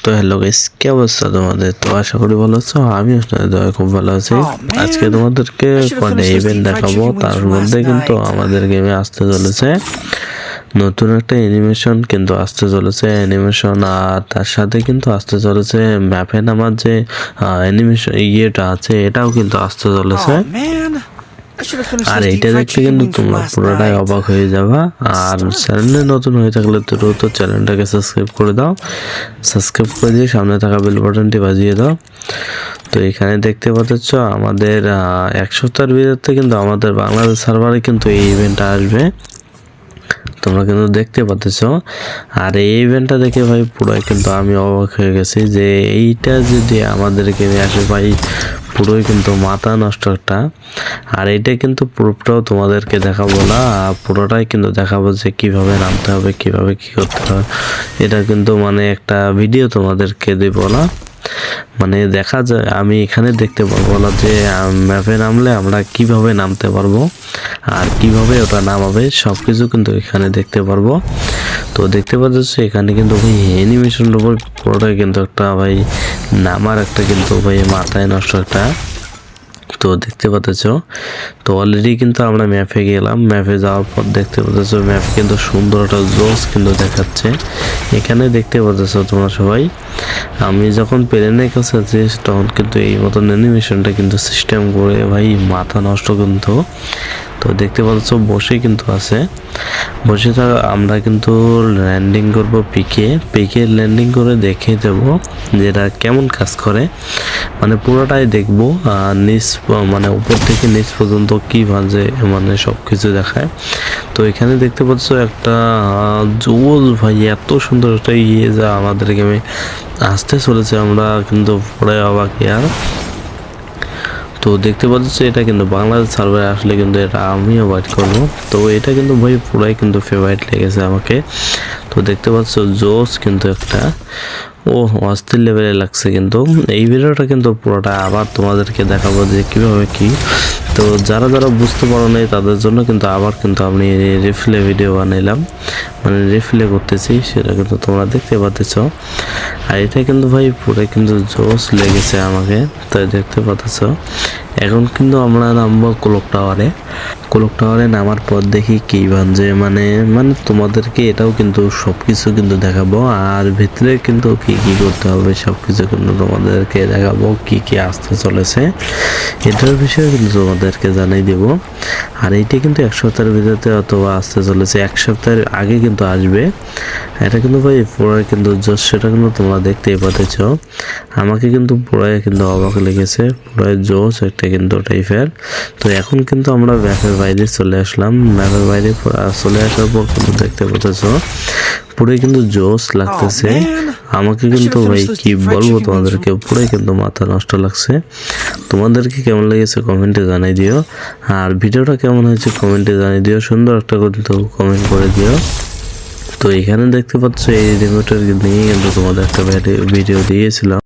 তো hello guys, কি অবস্থা তোমাদের? তো আশা করি ভালো আছো। আমি আপনাদের খুব ভালো আছি। আজকে তোমাদেরকে মানে ইভেন্ট দেখাবো। তার মধ্যে কিন্তু আমাদের গেমে আসতে চলেছে নতুন একটা অ্যানিমেশন, কিন্তু আসতে চলেছে অ্যানিমেশন, আর তার সাথে কিন্তু আসতে চলেছে ম্যাপে নামার যে অ্যানিমেশন ইয়েটা আছে, এটাও কিন্তু আসতে চলেছে। আর এইটা দেখতে কিন্তু তোমরা পুরোটাই অবাক হয়ে যাবা। আর চ্যানেলে নতুন হয়ে থাকলে দ্রুত চ্যানেলটাকে সাবস্ক্রাইব করে দাও। সাবস্ক্রাইব করে দিয়ে সামনে থাকা বেল বাটনটি বাজিয়ে দাও। তো এখানে দেখতে পাচ্ছ আমাদের এক সপ্তাহের ভিতরে কিন্তু আমাদের বাংলাদেশ সার্ভারে কিন্তু এই ইভেন্টটা আসবে, তোমরা কিন্তু দেখতে পাচ্ছ। আর এই ইভেন্টটা দেখে ভাই পুরোই কিন্তু আমি অবাক হয়ে গেছি যে এইটা যদি আমাদের গেমে আসে ভাই, পুরোই কিন্তু মাথা নষ্ট একটা। আর এইটা কিন্তু প্রুফটাও তোমাদেরকে দেখাবো না, পুরোটাই কিন্তু দেখাবো যে কিভাবে নামতে হবে, কিভাবে কি করতে হবে। এটা কিন্তু মানে একটা ভিডিও তোমাদেরকে দেবো না, মানে দেখা যায় আমি এখানে দেখতে পারবো না যে ম্যাপে নামলে আমরা কিভাবে নামতে পারবো আর কিভাবে ওটা নামাবে, সব কিছু কিন্তু এখানে দেখতে পারবো। তো দেখতে পাচ্ছ এখানে কিন্তু ভাই অ্যানিমেশনের উপর পুরোটাই কিন্তু একটা ভাই নামার একটা কিন্তু ভাই মাথায় নষ্ট একটা। তো দেখতে পাচ্ছ তো অলরেডি কিন্তু আমরা ম্যাপে গেলাম। ম্যাপে যাওয়ার পর দেখতে পাচ্ছ ম্যাপ কিন্তু সুন্দর একটা জোস কিন্তু দেখাচ্ছে। এখানে দেখতে পাচ্ছ তোমরা সবাই, আমি যখন প্লেনের কাছে আছি তখন কিন্তু এই মতন অ্যানিমেশনটা কিন্তু সিস্টেম করে ভাই মাথা নষ্ট কিন্তু। তো দেখতে পাচ্ছ বসে কিন্তু আছে, বসে থাকা আমরা কিন্তু ল্যান্ডিং করব পিকে ল্যান্ডিং করে দেখে দেব যে এটা কেমন কাজ করে, মানে পুরোটাই দেখবো। নিচ মানে উপর থেকে নিচ পর্যন্ত কি ভাজে মানে সব কিছু দেখায়। তো এখানে দেখতে পাচ্ছ একটা জোস ভাই, এত সুন্দর একটা ইয়ে যা আমাদের গেমে আসতে চলেছে, আমরা কিন্তু পরে অবাক আর। তো দেখতে পাচ্ছ এটা কিন্তু বাংলাদেশ সার্ভারে আসলে কিন্তু এটা আমিও ওয়েট করবো। তো এটা কিন্তু ভাই পুরাই কিন্তু ফেভারিট লেগেছে আমাকে। তো দেখতে পাচ্ছ জোস কিন্তু একটা অস্থির লেভেলে লাগছে। কিন্তু এই ভিডিওটা কিন্তু পুরোটা আবার তোমাদেরকে দেখাবো যে কিভাবে কি। তো যারা যারা বুঝতে পারো নাই তাদের জন্য কিন্তু আবার কিন্তু আমি রিপ্লে ভিডিও বানাইলাম, মানে রিপ্লে করতেছি, সেটা কিন্তু তোমরা দেখতে পাচ্ছ। আর এটা কিন্তু ভাই পুরো কিন্তু জোস লেগেছে আমাকে। তাই দেখতে পাচ্ছ এখন কিন্তু আমরা নামবো ক্লক টাওয়ারে নামার পর দেখি কি ভাঞ্জে, মানে মানে তোমাদেরকে এটাও কিন্তু সবকিছু কিন্তু দেখাবো। আর ভিতরে কিন্তু কি কি করতে হবে সবকিছু কিন্তু তোমাদেরকে দেখাবো, কি কি আসতে চলেছে এটার বিষয়ে কিন্তু তোমাদেরকে জানাই দেব। আর এইটা কিন্তু এক সপ্তাহের ভিতরে অথবা আসতে চলেছে, এক সপ্তাহের আগে কিন্তু আসবে। এটা কিন্তু ভাই পুরাই কিন্তু জোস, সেটা কিন্তু তোমরা দেখতেই পাচ্ছ। আমাকে কিন্তু পুরাই কিন্তু অবাক লেগেছে, পুরাই জোস একটা কিন্তু টাইপের। তো এখন কিন্তু আমরা ম্যাপের বাইরে চলে আসলাম। ম্যাপের বাইরে চলে আসার পর কিন্তু দেখতে পাচ্ছ পুরো কিন্তু জোস লাগতেছে আমাকে। কিন্তু ভাই কি বলবো তোমাদেরকে, পুরো কিন্তু মাথা নষ্ট লাগছে। তোমাদেরকে কেমন লেগেছে কমেন্টে জানাই দিও, আর ভিডিওটা কেমন হয়েছে কমেন্টে জানাই দিও, সুন্দর একটা কিন্তু কমেন্ট করে দিও। তো এখানে দেখতে পাচ্ছ এই রিমোটের নিয়ে কিন্তু তোমাদের একটা ভিডিও দিয়েছিলাম।